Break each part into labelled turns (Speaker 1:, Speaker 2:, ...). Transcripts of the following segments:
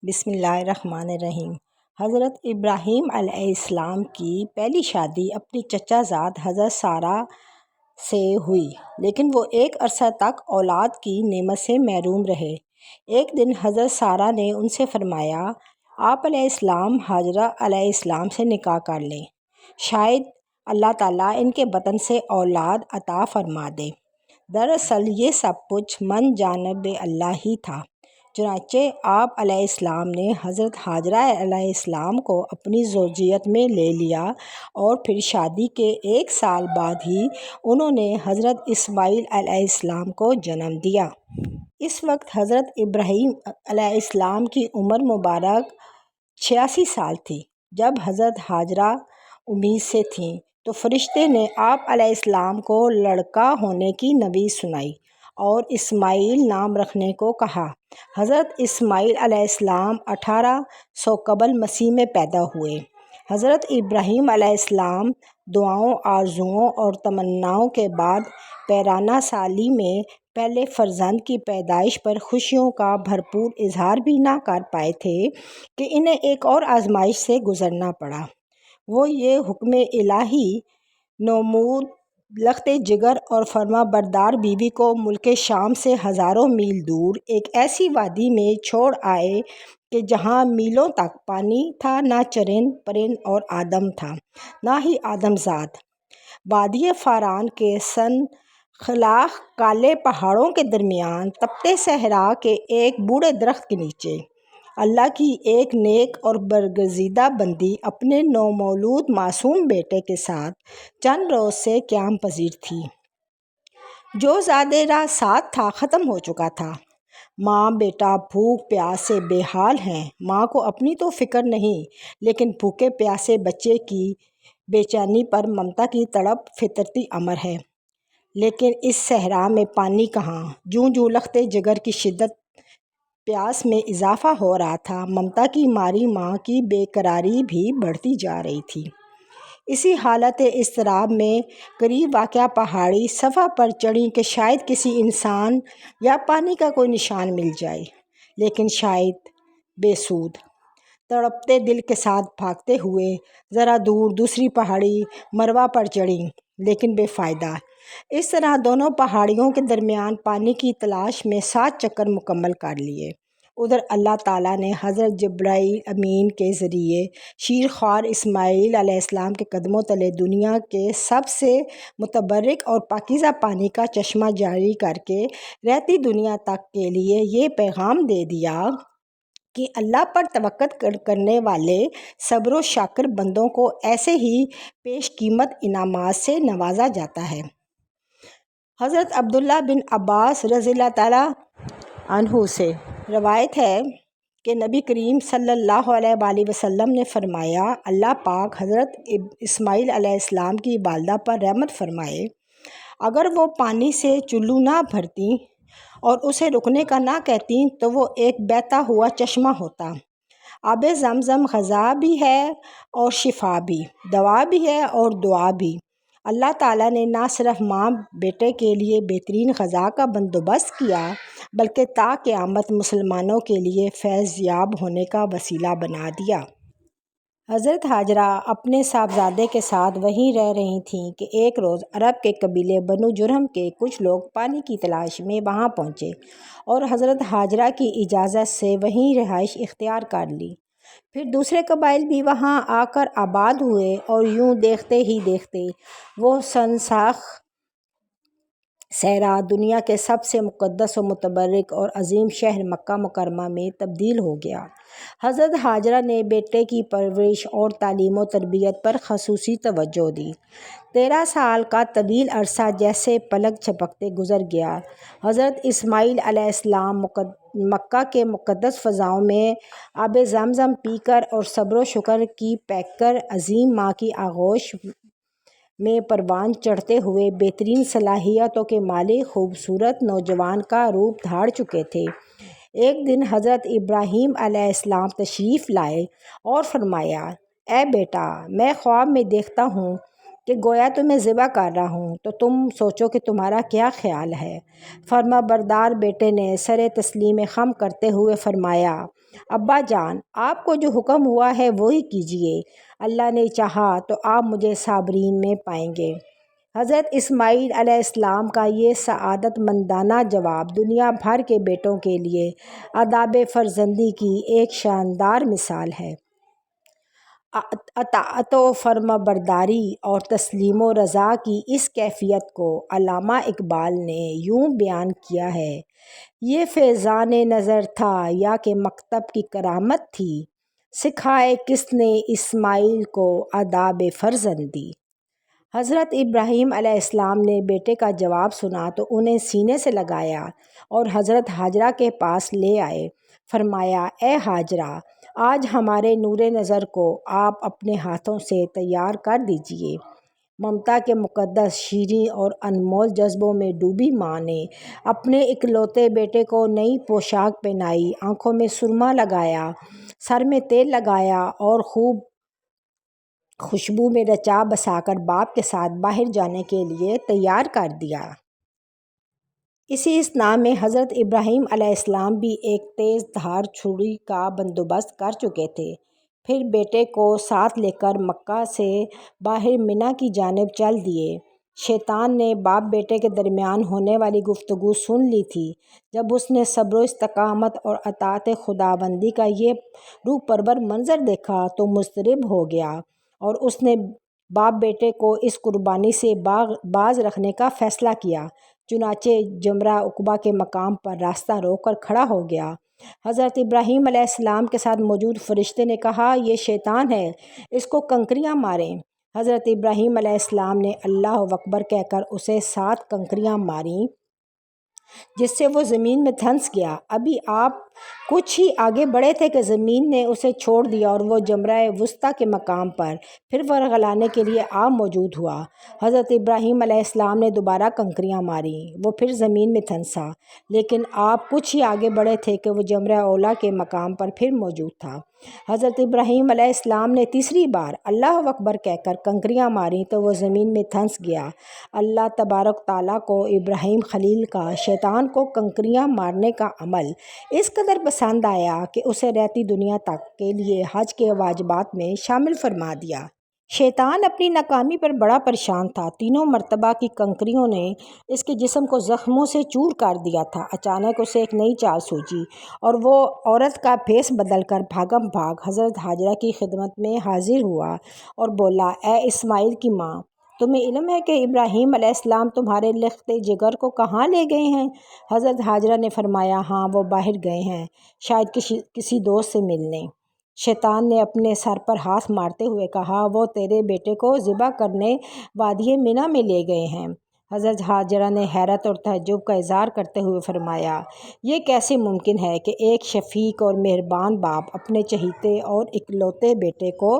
Speaker 1: بسم اللہ الرحمن الرحیم۔ حضرت ابراہیم علیہ السلام کی پہلی شادی اپنی چچا زاد حضرت سارہ سے ہوئی، لیکن وہ ایک عرصہ تک اولاد کی نعمت سے محروم رہے۔ ایک دن حضرت سارہ نے ان سے فرمایا، آپ علیہ السلام ہاجرہ علیہ السلام سے نکاح کر لیں، شاید اللہ تعالیٰ ان کے بطن سے اولاد عطا فرما دے۔ دراصل یہ سب کچھ من جانب اللہ ہی تھا۔ چنانچہ آپ علیہ السلام نے حضرت ہاجرہ علیہ السلام کو اپنی زوجیت میں لے لیا اور پھر شادی کے ایک سال بعد ہی انہوں نے حضرت اسماعیل علیہ السلام کو جنم دیا۔ اس وقت حضرت ابراہیم علیہ السلام کی عمر مبارک 86 سال تھی۔ جب حضرت ہاجرہ امید سے تھیں تو فرشتے نے آپ علیہ السلام کو لڑکا ہونے کی نبی سنائی اور اسماعیل نام رکھنے کو کہا۔ حضرت اسماعیل علیہ السلام 1800 قبل مسیح میں پیدا ہوئے۔ حضرت ابراہیم علیہ السلام دعاؤں، آرزوؤں اور تمناؤں کے بعد پیرانہ سالی میں پہلے فرزند کی پیدائش پر خوشیوں کا بھرپور اظہار بھی نہ کر پائے تھے کہ انہیں ایک اور آزمائش سے گزرنا پڑا۔ وہ یہ حکم الہی نمود لخت جگر اور فرما بردار بیوی کو ملک شام سے ہزاروں میل دور ایک ایسی وادی میں چھوڑ آئے کہ جہاں میلوں تک پانی تھا، نہ چرند پرند اور آدم تھا، نہ ہی آدم زاد۔ وادی فاران کے سنخلاخ کالے پہاڑوں کے درمیان تپتے صحرا کے ایک بوڑھے درخت کے نیچے اللہ کی ایک نیک اور برگزیدہ بندی اپنے نومولود معصوم بیٹے کے ساتھ چند روز سے قیام پذیر تھی۔ جو زادیرہ ساتھ تھا ختم ہو چکا تھا۔ ماں بیٹا بھوک پیاس سے بے حال ہیں۔ ماں کو اپنی تو فکر نہیں، لیکن بھوکے پیاسے بچے کی بے چینی پر ممتا کی تڑپ فطرتی امر ہے۔ لیکن اس صحرا میں پانی کہاں؟ جوں جوں لخت جگر کی شدت پیاس میں اضافہ ہو رہا تھا، ممتا کی ماری ماں کی بے قراری بھی بڑھتی جا رہی تھی۔ اسی حالت اضطراب میں قریب واقع پہاڑی صفحہ پر چڑھیں کہ شاید کسی انسان یا پانی کا کوئی نشان مل جائے، لیکن شاید بے سود۔ تڑپتے دل کے ساتھ بھاگتے ہوئے ذرا دور دوسری پہاڑی مروا پر چڑھیں، لیکن بے فائدہ۔ اس طرح دونوں پہاڑیوں کے درمیان پانی کی تلاش میں 7 چکر مکمل کر لیے۔ ادھر اللہ تعالیٰ نے حضرت جبرائیل امین کے ذریعے شیر خوار اسماعیل علیہ السلام کے قدموں تلے دنیا کے سب سے متبرک اور پاکیزہ پانی کا چشمہ جاری کر کے رہتی دنیا تک کے لیے یہ پیغام دے دیا کہ اللہ پر توکل کرنے والے صبر و شاکر بندوں کو ایسے ہی پیش قیمت انعامات سے نوازا جاتا ہے۔ حضرت عبداللہ بن عباس رضی اللہ تعالیٰ عنہ سے روایت ہے کہ نبی کریم صلی اللہ علیہ وآلہ وسلم نے فرمایا، اللہ پاک حضرت اسماعیل علیہ السلام کی والدہ پر رحمت فرمائے، اگر وہ پانی سے چلو نہ بھرتیں اور اسے رکنے کا نہ کہتیں تو وہ ایک بہتا ہوا چشمہ ہوتا۔ آب زمزم غذا بھی ہے اور شفا بھی، دوا بھی ہے اور دعا بھی۔ اللہ تعالیٰ نے نہ صرف ماں بیٹے کے لیے بہترین غذا کا بندوبست کیا بلکہ تا قیامت مسلمانوں کے لیے فیض یاب ہونے کا وسیلہ بنا دیا۔ حضرت ہاجرہ اپنے صاحبزادے کے ساتھ وہیں رہ رہی تھیں کہ ایک روز عرب کے قبیلے بنو جرہم کے کچھ لوگ پانی کی تلاش میں وہاں پہنچے اور حضرت ہاجرہ کی اجازت سے وہیں رہائش اختیار کر لی۔ پھر دوسرے قبائل بھی وہاں آ کر آباد ہوئے اور یوں دیکھتے ہی دیکھتے وہ سنساخ صحرا دنیا کے سب سے مقدس و متبرک اور عظیم شہر مکہ مکرمہ میں تبدیل ہو گیا۔ حضرت ہاجرہ نے بیٹے کی پرورش اور تعلیم و تربیت پر خصوصی توجہ دی۔ 13 سال کا طویل عرصہ جیسے پلک جھپکتے گزر گیا۔ حضرت اسماعیل علیہ السلام مکہ کے مقدس فضاؤں میں آب زمزم پی کر اور صبر و شکر کی پینک کر عظیم ماں کی آغوش میں پروان چڑھتے ہوئے بہترین صلاحیتوں کے مالک خوبصورت نوجوان کا روپ دھار چکے تھے۔ ایک دن حضرت ابراہیم علیہ السلام تشریف لائے اور فرمایا، اے بیٹا، میں خواب میں دیکھتا ہوں کہ گویا تمہیں ذبح کر رہا ہوں، تو تم سوچو کہ تمہارا کیا خیال ہے؟ فرما بردار بیٹے نے سر تسلیم خم کرتے ہوئے فرمایا، ابا جان، آپ کو جو حکم ہوا ہے وہی کیجیے، اللہ نے چاہا تو آپ مجھے صابرین میں پائیں گے۔ حضرت اسماعیل علیہ السلام کا یہ سعادت مندانہ جواب دنیا بھر کے بیٹوں کے لیے آداب فرزندی کی ایک شاندار مثال ہے۔ اطاعت و فرمانبرداری اور تسلیم و رضا کی اس کیفیت کو علامہ اقبال نے یوں بیان کیا ہے: یہ فیضان نظر تھا یا کہ مکتب کی کرامت تھی، سکھائے کس نے اسماعیل کو آداب فرزندی۔ حضرت ابراہیم علیہ السلام نے بیٹے کا جواب سنا تو انہیں سینے سے لگایا اور حضرت ہاجرہ کے پاس لے آئے۔ فرمایا: اے ہاجرہ، آج ہمارے نور نظر کو آپ اپنے ہاتھوں سے تیار کر دیجیے۔ ممتا کے مقدس، شیریں اور انمول جذبوں میں ڈوبی ماں نے اپنے اکلوتے بیٹے کو نئی پوشاک پہنائی، آنکھوں میں سرما لگایا، سر میں تیل لگایا اور خوب خوشبو میں رچا بسا کر باپ کے ساتھ باہر جانے کے لیے تیار کر دیا۔ اسی اثناء میں حضرت ابراہیم علیہ السلام بھی ایک تیز دھار چھری کا بندوبست کر چکے تھے۔ پھر بیٹے کو ساتھ لے کر مکہ سے باہر منی کی جانب چل دیے۔ شیطان نے باپ بیٹے کے درمیان ہونے والی گفتگو سن لی تھی۔ جب اس نے صبر و استقامت اور اطاعت خداوندی کا یہ روح پرور منظر دیکھا تو مضطرب ہو گیا اور اس نے باپ بیٹے کو اس قربانی سے باز رکھنے کا فیصلہ کیا۔ چنانچہ جمرہ عقبہ کے مقام پر راستہ روک کر کھڑا ہو گیا۔ حضرت ابراہیم علیہ السلام کے ساتھ موجود فرشتے نے کہا: یہ شیطان ہے، اس کو کنکریاں ماریں۔ حضرت ابراہیم علیہ السلام نے اللہ اکبر کہہ کر اسے 7 کنکریاں ماریں، جس سے وہ زمین میں دھنس گیا۔ ابھی آپ کچھ ہی آگے بڑھے تھے کہ زمین نے اسے چھوڑ دیا اور وہ جمرہ وسطیٰ کے مقام پر پھر ورغلانے کے لیے آ موجود ہوا۔ حضرت ابراہیم علیہ السلام نے دوبارہ کنکریاں ماریں، وہ پھر زمین میں دھنسا، لیکن آپ کچھ ہی آگے بڑھے تھے کہ وہ جمرہ اولا کے مقام پر پھر موجود تھا۔ حضرت ابراہیم علیہ السلام نے تیسری بار اللہ اکبر کہہ کر کنکریاں ماریں تو وہ زمین میں دھنس گیا۔ اللہ تبارک تعالیٰ کو ابراہیم خلیل کا شیطان کو کنکریاں مارنے کا عمل اس قدر پسند آیا کہ اسے رہتی دنیا تک کے لیے حج کے واجبات میں شامل فرما دیا۔ شیطان اپنی ناکامی پر بڑا پریشان تھا۔ 3 مرتبہ کی کنکریوں نے اس کے جسم کو زخموں سے چور کر دیا تھا۔ اچانک اسے ایک نئی چال سوجی اور وہ عورت کا بھیس بدل کر بھاگم بھاگ حضرت ہاجرہ کی خدمت میں حاضر ہوا اور بولا: اے اسماعیل کی ماں، تمہیں علم ہے کہ ابراہیم علیہ السلام تمہارے لخت جگر کو کہاں لے گئے ہیں؟ حضرت ہاجرہ نے فرمایا: ہاں، وہ باہر گئے ہیں، شاید کسی دوست سے ملنے۔ شیطان نے اپنے سر پر ہاتھ مارتے ہوئے کہا: وہ تیرے بیٹے کو ذبح کرنے وادی منی میں لے گئے ہیں۔ حضرت ہاجرہ نے حیرت اور تعجب کا اظہار کرتے ہوئے فرمایا: یہ کیسے ممکن ہے کہ ایک شفیق اور مہربان باپ اپنے چہیتے اور اکلوتے بیٹے کو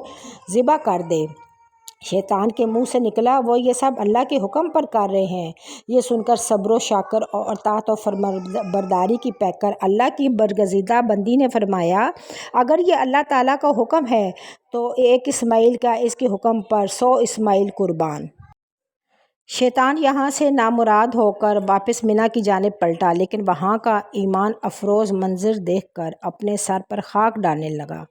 Speaker 1: ذبح کر دے؟ شیطان کے منہ سے نکلا: وہ یہ سب اللہ کے حکم پر کر رہے ہیں۔ یہ سن کر صبر و شکر اور اطاعت و فرمانبرداری کی پیکر اللہ کی برگزیدہ بندی نے فرمایا: اگر یہ اللہ تعالیٰ کا حکم ہے تو ایک اسماعیل کا اس کے حکم پر 100 اسماعیل قربان۔ شیطان یہاں سے نامراد ہو کر واپس منی کی جانب پلٹا، لیکن وہاں کا ایمان افروز منظر دیکھ کر اپنے سر پر خاک ڈالنے لگا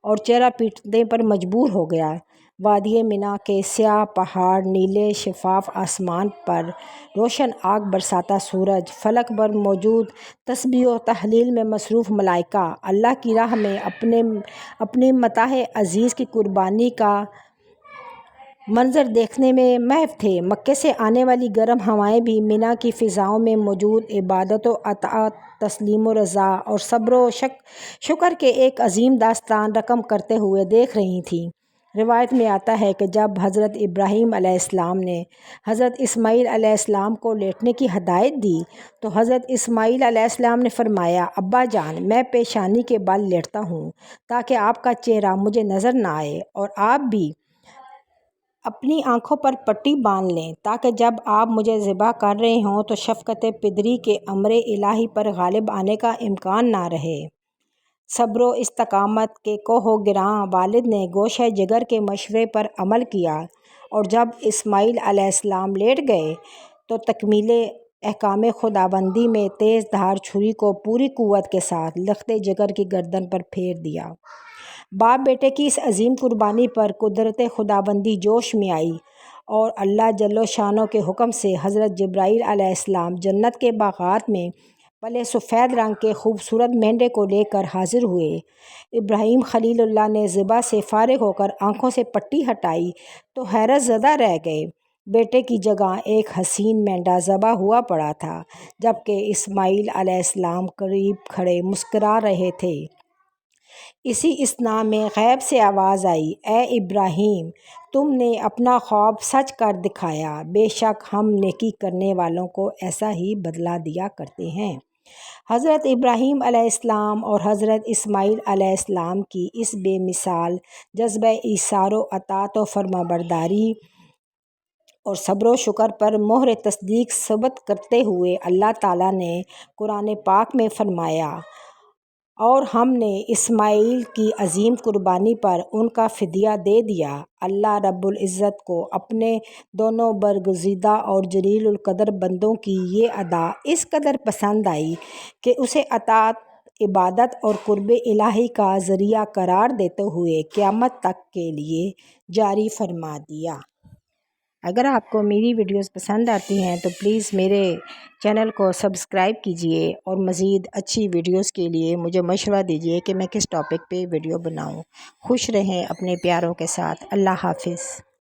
Speaker 1: اور چہرہ پیٹنے پر مجبور ہو گیا۔ وادی منی کے سیاہ پہاڑ، نیلے شفاف آسمان پر روشن آگ برساتا سورج، فلک پر موجود تسبیح و تحلیل میں مصروف ملائکہ، اللہ کی راہ میں اپنی متاع عزیز کی قربانی کا منظر دیکھنے میں محو تھے۔ مکے سے آنے والی گرم ہوائیں بھی منی کی فضاؤں میں موجود عبادت و اطاعت، تسلیم و رضا اور صبر و شکر کے ایک عظیم داستان رقم کرتے ہوئے دیکھ رہی تھیں۔ روایت میں آتا ہے کہ جب حضرت ابراہیم علیہ السلام نے حضرت اسماعیل علیہ السلام کو لیٹنے کی ہدایت دی تو حضرت اسماعیل علیہ السلام نے فرمایا: ابا جان، میں پیشانی کے بل لیٹتا ہوں تاکہ آپ کا چہرہ مجھے نظر نہ آئے، اور آپ بھی اپنی آنکھوں پر پٹی باندھ لیں تاکہ جب آپ مجھے ذبح کر رہے ہوں تو شفقت پدری کے امر الہی پر غالب آنے کا امکان نہ رہے۔ صبر و استقامت کے کوہ گراں والد نے گوشہ جگر کے مشورے پر عمل کیا اور جب اسماعیل علیہ السلام لیٹ گئے تو تکمیل احکام خداوندی میں تیز دھار چھری کو پوری قوت کے ساتھ لخت جگر کی گردن پر پھیر دیا۔ باپ بیٹے کی اس عظیم قربانی پر قدرت خداوندی جوش میں آئی اور اللہ جل شانہ کے حکم سے حضرت جبرائیل علیہ السلام جنت کے باغات میں پلے سفید رنگ کے خوبصورت مینڈے کو لے کر حاضر ہوئے۔ ابراہیم خلیل اللہ نے ذبح سے فارغ ہو کر آنکھوں سے پٹی ہٹائی تو حیرت زدہ رہ گئے۔ بیٹے کی جگہ ایک حسین مینڈا ذبح ہوا پڑا تھا، جبکہ اسماعیل علیہ السلام قریب کھڑے مسکرا رہے تھے۔ اسی اثنا میں غیب سے آواز آئی، اے ابراہیم، تم نے اپنا خواب سچ کر دکھایا، بے شک ہم نیکی کرنے والوں کو ایسا ہی بدلہ دیا کرتے ہیں۔ حضرت ابراہیم علیہ السلام اور حضرت اسماعیل علیہ السلام کی اس بے مثال جذبہ ایثار و اطاعت و فرمانبرداری اور صبر و شکر پر مہر تصدیق ثابت کرتے ہوئے اللہ تعالیٰ نے قرآن پاک میں فرمایا، اور ہم نے اسماعیل کی عظیم قربانی پر ان کا فدیہ دے دیا۔ اللہ رب العزت کو اپنے دونوں برگزیدہ اور جلیل القدر بندوں کی یہ ادا اس قدر پسند آئی کہ اسے اطاعت، عبادت اور قرب الہی کا ذریعہ قرار دیتے ہوئے قیامت تک کے لیے جاری فرما دیا۔ اگر آپ کو میری ویڈیوز پسند آتی ہیں تو پلیز میرے چینل کو سبسکرائب کیجئے اور مزید اچھی ویڈیوز کے لیے مجھے مشورہ دیجئے کہ میں کس ٹاپک پہ ویڈیو بناؤں۔ خوش رہیں اپنے پیاروں کے ساتھ۔ اللہ حافظ۔